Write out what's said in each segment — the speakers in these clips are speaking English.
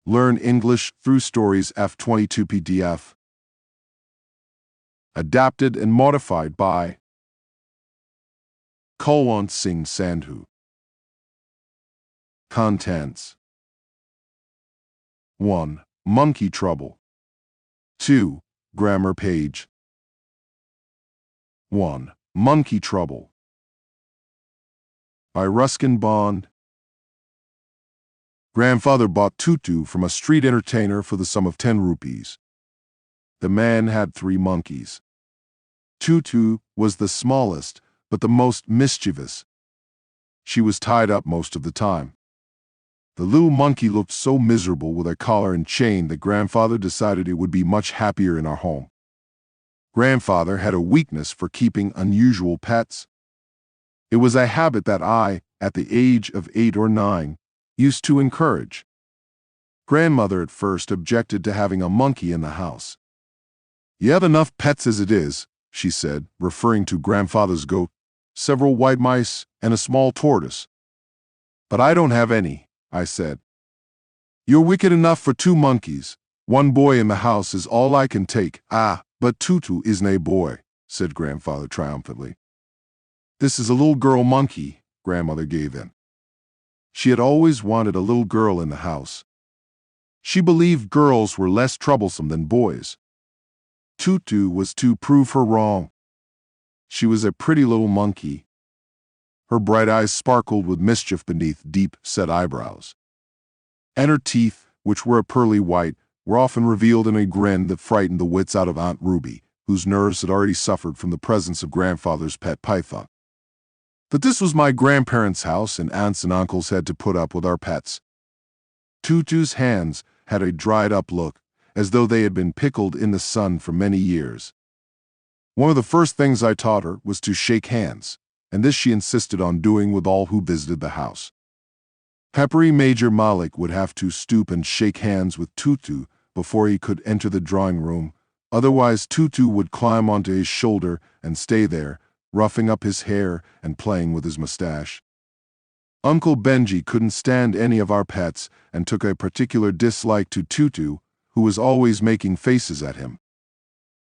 Learn English through Stories F22 PDF. Adapted and modified by Kulwant Singh Sandhu. Contents: 1. Monkey trouble. 2. Grammar page. 1. Monkey trouble. By Ruskin Bond. Grandfather bought Tutu from a street entertainer for the sum of 10 rupees. The man had 3 monkeys. Tutu was the smallest, but the most mischievous. She was tied up most of the time. The little monkey looked so miserable with a collar and chain that Grandfather decided it would be much happier in our home. Grandfather had a weakness for keeping unusual pets. It was a habit that I, at the age of 8 or 9, used to encourage. Grandmother at first objected to having a monkey in the house. "You have enough pets as it is," she said, referring to Grandfather's goat, several white mice, and a small tortoise. "But I don't have any," I said. "You're wicked enough for 2 monkeys. 1 boy in the house is all I can take." "Ah, but Tutu isn't a boy," said Grandfather triumphantly. "This is a little girl monkey." Grandmother gave in. She had always wanted a little girl in the house. She believed girls were less troublesome than boys. Tutu was to prove her wrong. She was a pretty little monkey. Her bright eyes sparkled with mischief beneath deep-set eyebrows. And her teeth, which were a pearly white, were often revealed in a grin that frightened the wits out of Aunt Ruby, whose nerves had already suffered from the presence of Grandfather's pet python. But this was my grandparents' house, and aunts and uncles had to put up with our pets. Tutu's hands had a dried-up look, as though they had been pickled in the sun for many years. One of the first things I taught her was to shake hands, and this she insisted on doing with all who visited the house. Peppery Major Malik would have to stoop and shake hands with Tutu before he could enter the drawing room, otherwise Tutu would climb onto his shoulder and stay there, roughing up his hair and playing with his mustache. Uncle Benji couldn't stand any of our pets and took a particular dislike to Tutu, who was always making faces at him.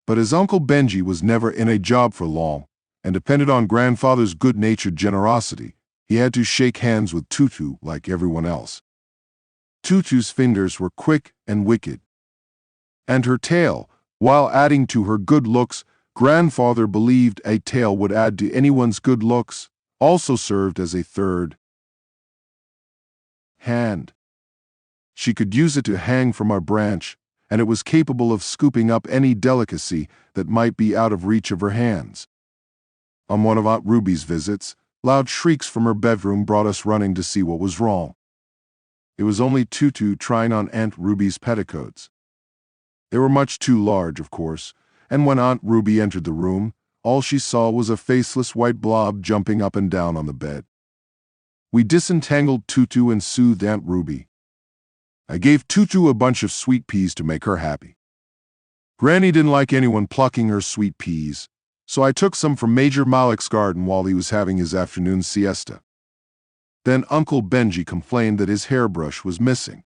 But as Uncle Benji was never in a job for long and depended on Grandfather's good-natured generosity, he had to shake hands with Tutu like everyone else. Tutu's fingers were quick and wicked. And her tail, while adding to her good looks, Grandfather believed a tail would add to anyone's good looks, also served as a third hand. She could use it to hang from our branch, and it was capable of scooping up any delicacy that might be out of reach of her hands. On one of Aunt Ruby's visits, loud shrieks from her bedroom brought us running to see what was wrong. It was only Tutu trying on Aunt Ruby's petticoats. They were much too large, of course, and when Aunt Ruby entered the room, all she saw was a faceless white blob jumping up and down on the bed. We disentangled Tutu and soothed Aunt Ruby. I gave Tutu a bunch of sweet peas to make her happy. Granny didn't like anyone plucking her sweet peas, so I took some from Major Malik's garden while he was having his afternoon siesta. Then Uncle Benji complained that his hairbrush was missing.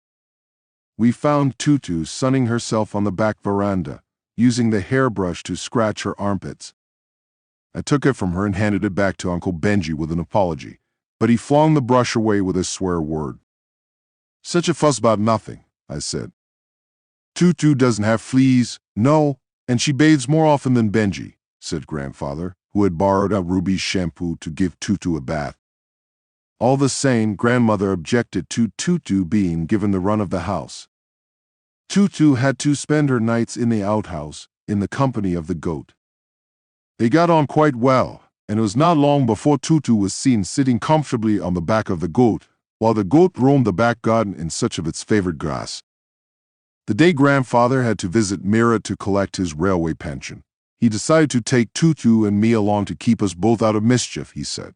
We found Tutu sunning herself on the back veranda, using the hairbrush to scratch her armpits. I took it from her and handed it back to Uncle Benji with an apology, but he flung the brush away with a swear word. "Such a fuss about nothing," I said. "Tutu doesn't have fleas, no, and she bathes more often than Benji," said Grandfather, who had borrowed Aunt Ruby's shampoo to give Tutu a bath. All the same, Grandmother objected to Tutu being given the run of the house. Tutu had to spend her nights in the outhouse, in the company of the goat. They got on quite well, and it was not long before Tutu was seen sitting comfortably on the back of the goat, while the goat roamed the back garden in search of its favorite grass. The day Grandfather had to visit Mira to collect his railway pension, he decided to take Tutu and me along to keep us both out of mischief, he said.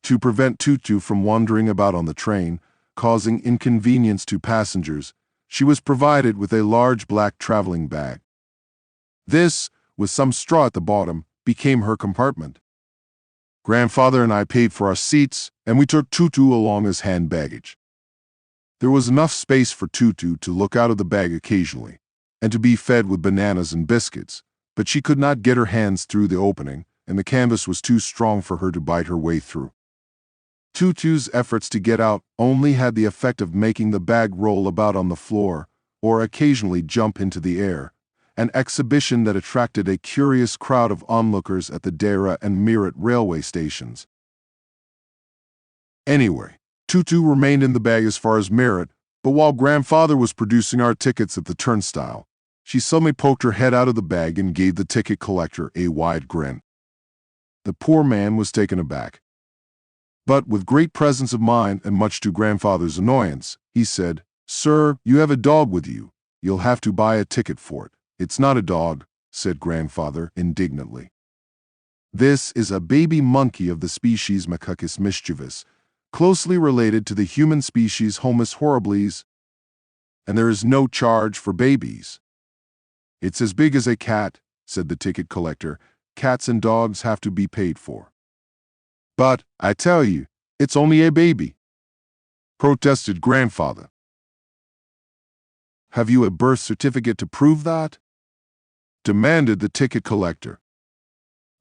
To prevent Tutu from wandering about on the train, causing inconvenience to passengers, she was provided with a large black traveling bag. This, with some straw at the bottom, became her compartment. Grandfather and I paid for our seats, and we took Tutu along as hand baggage. There was enough space for Tutu to look out of the bag occasionally, and to be fed with bananas and biscuits, but she could not get her hands through the opening, and the canvas was too strong for her to bite her way through. Tutu's efforts to get out only had the effect of making the bag roll about on the floor, or occasionally jump into the air, an exhibition that attracted a curious crowd of onlookers at the Dera and Meerut railway stations. Anyway, Tutu remained in the bag as far as Meerut, but while grandfather was producing our tickets at the turnstile, she suddenly poked her head out of the bag and gave the ticket collector a wide grin. The poor man was taken aback. But with great presence of mind and much to grandfather's annoyance, he said, "Sir, you have a dog with you. You'll have to buy a ticket for it." "It's not a dog," said grandfather indignantly. "This is a baby monkey of the species Macacus mischievus, closely related to the human species Homus horribilis, and there is no charge for babies." "It's as big as a cat," said the ticket collector. "Cats and dogs have to be paid for." "But, I tell you, it's only a baby," protested grandfather. "Have you a birth certificate to prove that?" demanded the ticket collector.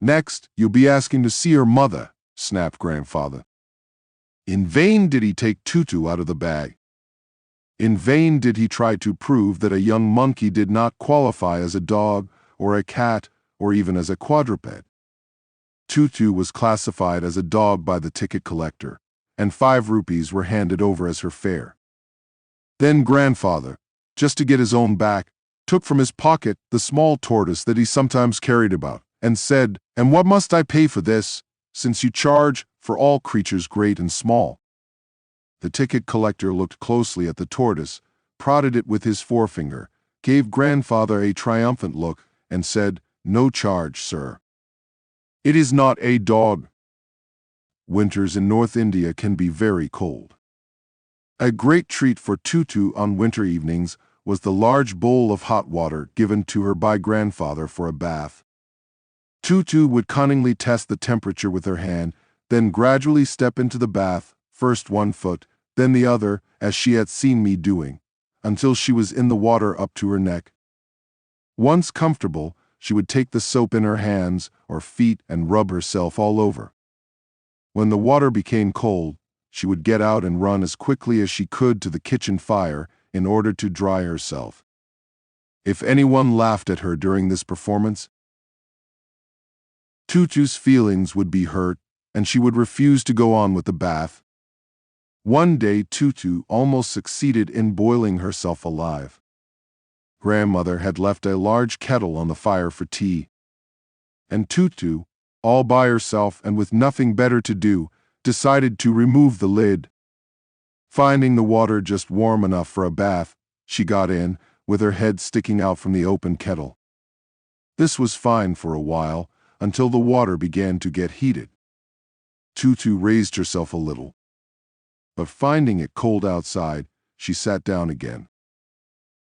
"Next, you'll be asking to see her mother," snapped grandfather. In vain did he take Tutu out of the bag. In vain did he try to prove that a young monkey did not qualify as a dog or a cat or even as a quadruped. Tutu was classified as a dog by the ticket collector, and 5 rupees were handed over as her fare. Then grandfather, just to get his own back, took from his pocket the small tortoise that he sometimes carried about, and said, "And what must I pay for this, since you charge for all creatures great and small?" The ticket collector looked closely at the tortoise, prodded it with his forefinger, gave grandfather a triumphant look, and said, "No charge, sir. It is not a dog." Winters in North India can be very cold. A great treat for Tutu on winter evenings was the large bowl of hot water given to her by grandfather for a bath. Tutu would cunningly test the temperature with her hand, then gradually step into the bath, first one foot, then the other, as she had seen me doing, until she was in the water up to her neck. Once comfortable, she would take the soap in her hands or feet and rub herself all over. When the water became cold, she would get out and run as quickly as she could to the kitchen fire in order to dry herself. If anyone laughed at her during this performance, Tutu's feelings would be hurt, and she would refuse to go on with the bath. One day Tutu almost succeeded in boiling herself alive. Grandmother had left a large kettle on the fire for tea, and Tutu, all by herself and with nothing better to do, decided to remove the lid. Finding the water just warm enough for a bath, she got in, with her head sticking out from the open kettle. This was fine for a while, until the water began to get heated. Tutu raised herself a little, but finding it cold outside, she sat down again.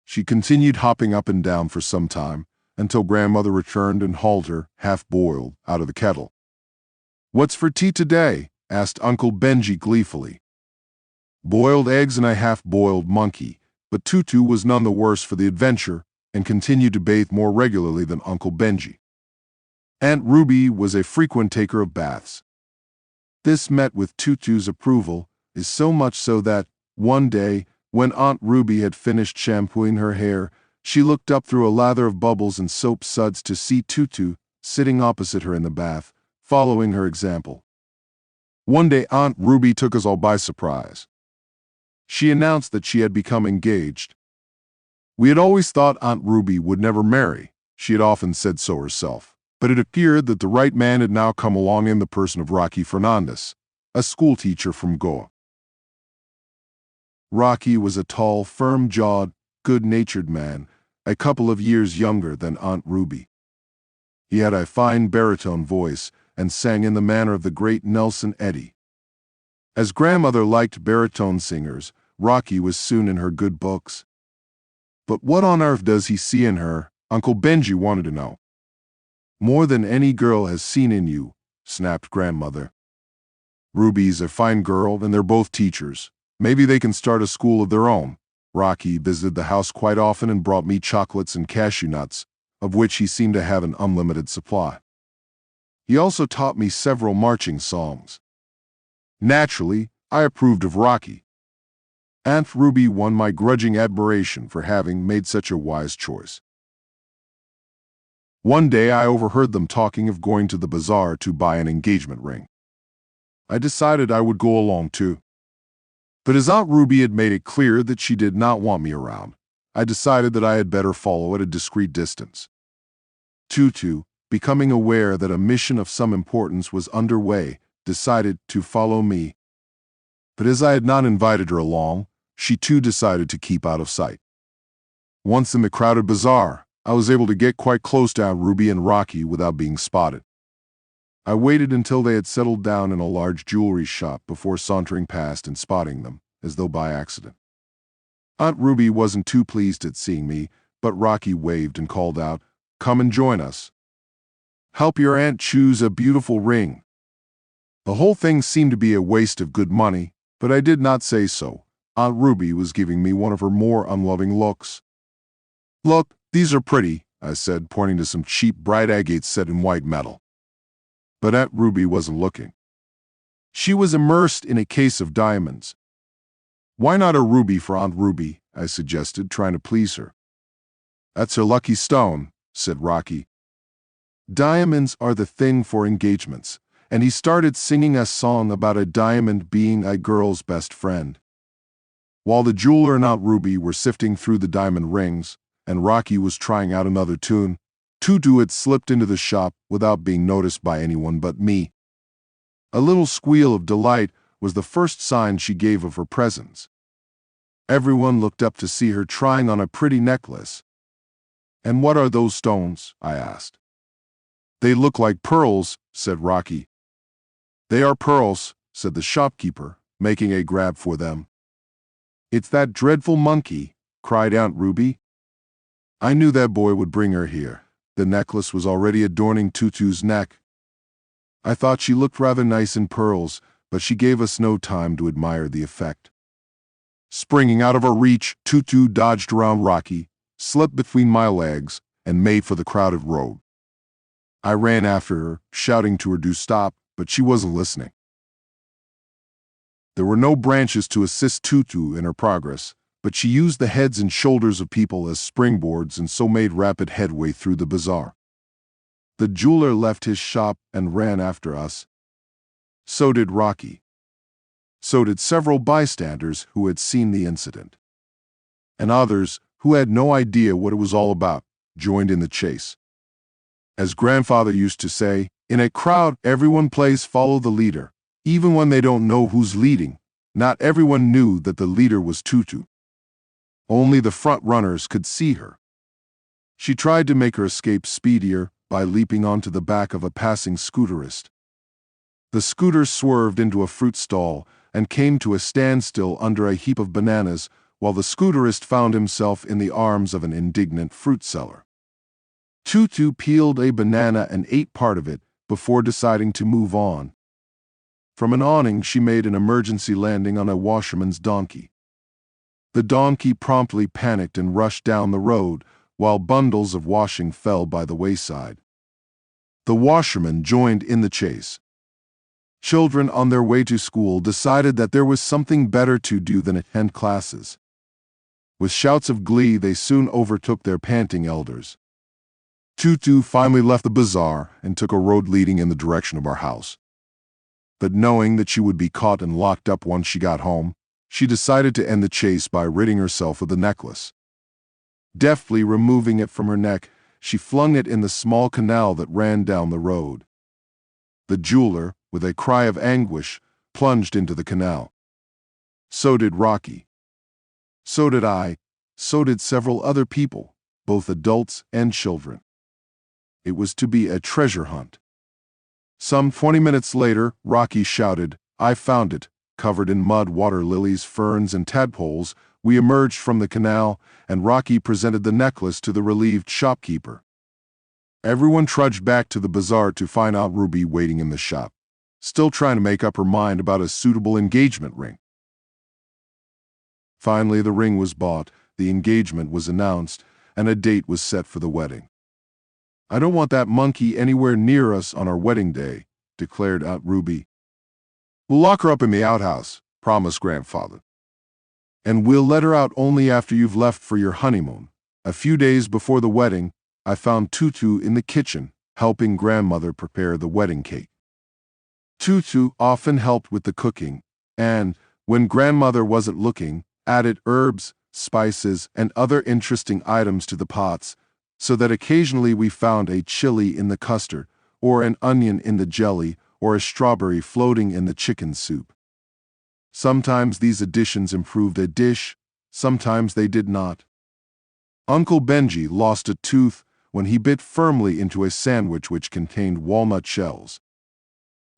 She continued hopping up and down for some time, until grandmother returned and hauled her, half-boiled, out of the kettle. "What's for tea today?" asked Uncle Benji gleefully. Boiled eggs and a half-boiled monkey, but Tutu was none the worse for the adventure and continued to bathe more regularly than Uncle Benji. Aunt Ruby was a frequent taker of baths. This met with Tutu's approval, is so much so that, one day, when Aunt Ruby had finished shampooing her hair, she looked up through a lather of bubbles and soap suds to see Tutu sitting opposite her in the bath, following her example. One day Aunt Ruby took us all by surprise. She announced that she had become engaged. We had always thought Aunt Ruby would never marry. She had often said so herself. But it appeared that the right man had now come along in the person of Rocky Fernandez, a schoolteacher from Goa. Rocky was a tall, firm-jawed, good-natured man, a couple of years younger than Aunt Ruby. He had a fine baritone voice and sang in the manner of the great Nelson Eddy. As grandmother liked baritone singers, Rocky was soon in her good books. But what on earth does he see in her? Uncle Benji wanted to know. "More than any girl has seen in you," snapped grandmother. "Ruby's a fine girl, and they're both teachers. Maybe they can start a school of their own. Rocky visited the house quite often and brought me chocolates and cashew nuts, of which he seemed to have an unlimited supply. He also taught me several marching songs. Naturally, I approved of Rocky. Aunt Ruby won my grudging admiration for having made such a wise choice. One day I overheard them talking of going to the bazaar to buy an engagement ring. I decided I would go along too. But as Aunt Ruby had made it clear that she did not want me around, I decided that I had better follow at a discreet distance. Tutu, becoming aware that a mission of some importance was underway, decided to follow me. But as I had not invited her along, she too decided to keep out of sight. Once in the crowded bazaar, I was able to get quite close to Aunt Ruby and Rocky without being spotted. I waited until they had settled down in a large jewelry shop before sauntering past and spotting them, as though by accident. Aunt Ruby wasn't too pleased at seeing me, but Rocky waved and called out, "Come and join us. Help your aunt choose a beautiful ring." The whole thing seemed to be a waste of good money, but I did not say so. Aunt Ruby was giving me one of her more unloving looks. "Look, these are pretty," I said, pointing to some cheap bright agates set in white metal. But Aunt Ruby wasn't looking. She was immersed in a case of diamonds. "Why not a ruby for Aunt Ruby?" I suggested, trying to please her. "That's her lucky stone," said Rocky. "Diamonds are the thing for engagements," and he started singing a song about a diamond being a girl's best friend. While the jeweler and Aunt Ruby were sifting through the diamond rings, and Rocky was trying out another tune, Tutu had slipped into the shop without being noticed by anyone but me. A little squeal of delight was the first sign she gave of her presence. Everyone looked up to see her trying on a pretty necklace. "And what are those stones?" I asked. "They look like pearls," said Rocky. "They are pearls," said the shopkeeper, making a grab for them. "It's that dreadful monkey," cried Aunt Ruby. I knew that boy would bring her here. The necklace was already adorning Tutu's neck. I thought she looked rather nice in pearls, but she gave us no time to admire the effect. Springing out of her reach, Tutu dodged around Rocky, slipped between my legs, and made for the crowded road. I ran after her, shouting to her to stop, but she wasn't listening. There were no branches to assist Tutu in her progress, but she used the heads and shoulders of people as springboards and so made rapid headway through the bazaar. The jeweler left his shop and ran after us. So did Rocky. So did several bystanders who had seen the incident. And others, who had no idea what it was all about, joined in the chase. As grandfather used to say, in a crowd, everyone plays follow the leader, even when they don't know who's leading. Not everyone knew that the leader was Tutu. Only the front runners could see her. She tried to make her escape speedier by leaping onto the back of a passing scooterist. The scooter swerved into a fruit stall and came to a standstill under a heap of bananas, while the scooterist found himself in the arms of an indignant fruit seller. Tutu peeled a banana and ate part of it before deciding to move on. From an awning, she made an emergency landing on a washerman's donkey. The donkey promptly panicked and rushed down the road, while bundles of washing fell by the wayside. The washerman joined in the chase. Children on their way to school decided that there was something better to do than attend classes. With shouts of glee, they soon overtook their panting elders. Tutu finally left the bazaar and took a road leading in the direction of our house. But knowing that she would be caught and locked up once she got home, she decided to end the chase by ridding herself of the necklace. Deftly removing it from her neck, she flung it in the small canal that ran down the road. The jeweler, with a cry of anguish, plunged into the canal. So did Rocky. So did I. So did several other people, both adults and children. It was to be a treasure hunt. Some 20 minutes later, Rocky shouted, "I found it." Covered in mud, water lilies, ferns, and tadpoles, we emerged from the canal, and Rocky presented the necklace to the relieved shopkeeper. Everyone trudged back to the bazaar to find Aunt Ruby waiting in the shop, still trying to make up her mind about a suitable engagement ring. Finally, the ring was bought, the engagement was announced, and a date was set for the wedding. "I don't want that monkey anywhere near us on our wedding day," declared Aunt Ruby. "We'll lock her up in the outhouse," promised Grandfather. "And we'll let her out only after you've left for your honeymoon." A few days before the wedding, I found Tutu in the kitchen, helping Grandmother prepare the wedding cake. Tutu often helped with the cooking, and, when Grandmother wasn't looking, added herbs, spices, and other interesting items to the pots, so that occasionally we found a chili in the custard, or an onion in the jelly, or a strawberry floating in the chicken soup. Sometimes these additions improved a dish, sometimes they did not. Uncle Benji lost a tooth when he bit firmly into a sandwich which contained walnut shells.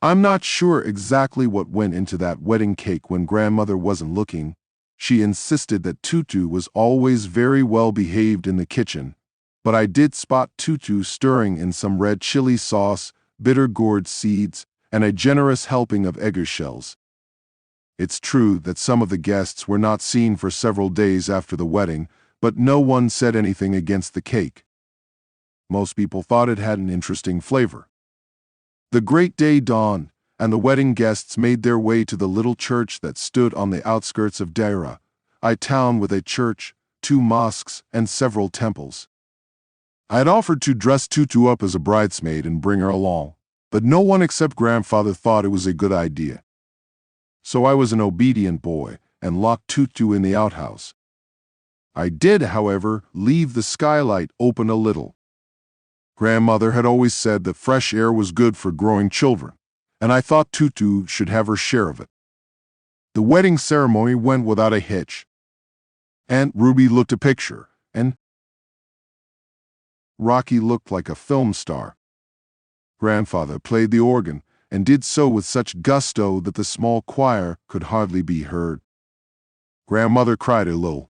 I'm not sure exactly what went into that wedding cake when Grandmother wasn't looking. She insisted that Tutu was always very well behaved in the kitchen, but I did spot Tutu stirring in some red chili sauce, bitter gourd seeds, and a generous helping of egg shells. It's true that some of the guests were not seen for several days after the wedding, but no one said anything against the cake. Most people thought it had an interesting flavor. The great day dawned, and the wedding guests made their way to the little church that stood on the outskirts of Daira, a town with a church, 2 mosques, and several temples. I had offered to dress Tutu up as a bridesmaid and bring her along, but no one except Grandfather thought it was a good idea. So I was an obedient boy and locked Tutu in the outhouse. I did, however, leave the skylight open a little. Grandmother had always said that fresh air was good for growing children, and I thought Tutu should have her share of it. The wedding ceremony went without a hitch. Aunt Ruby looked a picture, and Rocky looked like a film star. Grandfather played the organ, and did so with such gusto that the small choir could hardly be heard. Grandmother cried a little.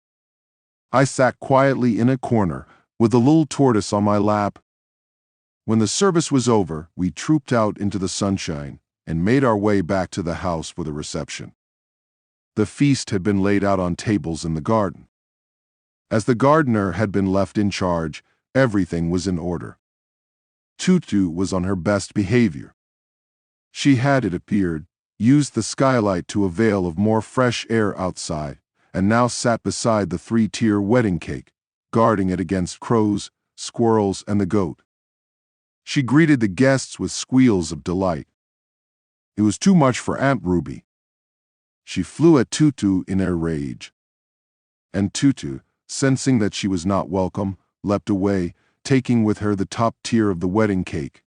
I sat quietly in a corner, with the little tortoise on my lap. When the service was over, we trooped out into the sunshine and made our way back to the house for the reception. The feast had been laid out on tables in the garden. As the gardener had been left in charge, everything was in order. Tutu was on her best behavior. She had, it appeared, used the skylight to avail of more fresh air outside, and now sat beside the 3-tier wedding cake, guarding it against crows, squirrels, and the goat. She greeted the guests with squeals of delight. It was too much for Aunt Ruby. She flew at Tutu in a rage. And Tutu, sensing that she was not welcome, leapt away, taking with her the top tier of the wedding cake.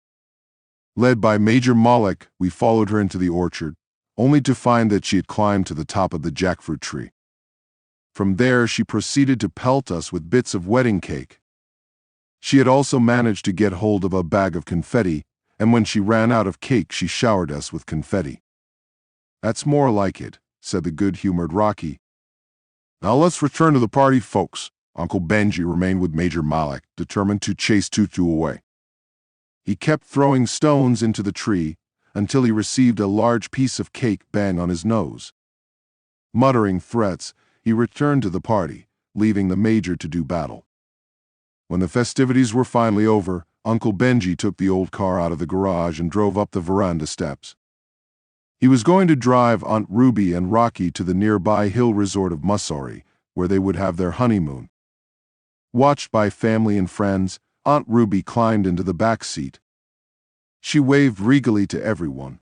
Led by Major Malik, we followed her into the orchard, only to find that she had climbed to the top of the jackfruit tree. From there, she proceeded to pelt us with bits of wedding cake. She had also managed to get hold of a bag of confetti, and when she ran out of cake, she showered us with confetti. "That's more like it," said the good-humored Rocky. "Now let's return to the party, folks." Uncle Benji remained with Major Malik, determined to chase Tutu away. He kept throwing stones into the tree until he received a large piece of cake bang on his nose. Muttering threats, he returned to the party, leaving the Major to do battle. When the festivities were finally over, Uncle Benji took the old car out of the garage and drove up the veranda steps. He was going to drive Aunt Ruby and Rocky to the nearby hill resort of Mussoorie, where they would have their honeymoon. Watched by family and friends, Aunt Ruby climbed into the back seat. She waved regally to everyone.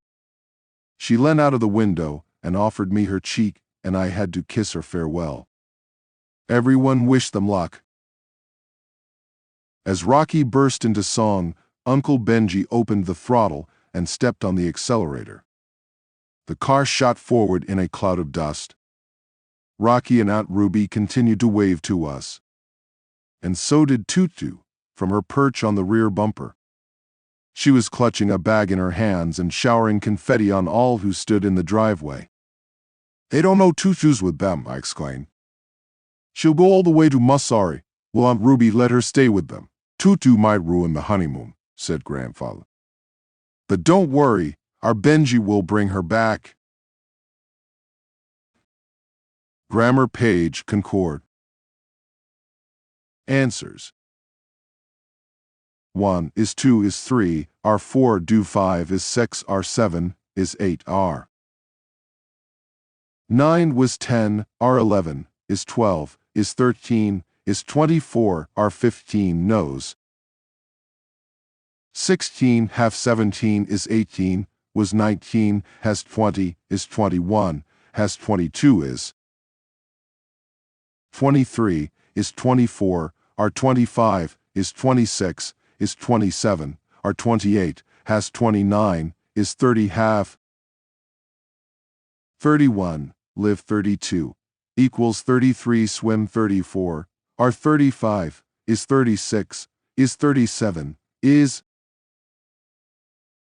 She leaned out of the window and offered me her cheek, and I had to kiss her farewell. Everyone wished them luck. As Rocky burst into song, Uncle Benji opened the throttle and stepped on the accelerator. The car shot forward in a cloud of dust. Rocky and Aunt Ruby continued to wave to us. And so did Tutu, from her perch on the rear bumper. She was clutching a bag in her hands and showering confetti on all who stood in the driveway. "They don't know Tutu's with them," I exclaimed. "She'll go all the way to Mussoorie. Will Aunt Ruby let her stay with them? Tutu might ruin the honeymoon," said Grandfather. "But don't worry, our Benji will bring her back." Grammar page concord. Answers. 1 is 2 is 3, R4 do 5 is 6, R7 is 8, R 9 was 10, R11 is 12, is 13, is 24, R15 knows. 16 half 17 is 18, was 19, has 20, is 21, has 22 is 23, is 24, R25 is 26, is 27, R28 has 29, is 30 half 31, live 32, equals 33 swim 34, R35 is 36, is 37, is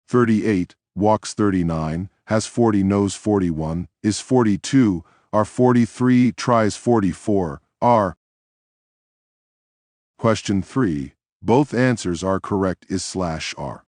38, walks 39, has 40 knows 41, is 42, R43 tries 44, R. Question 3. Both answers are correct is /R.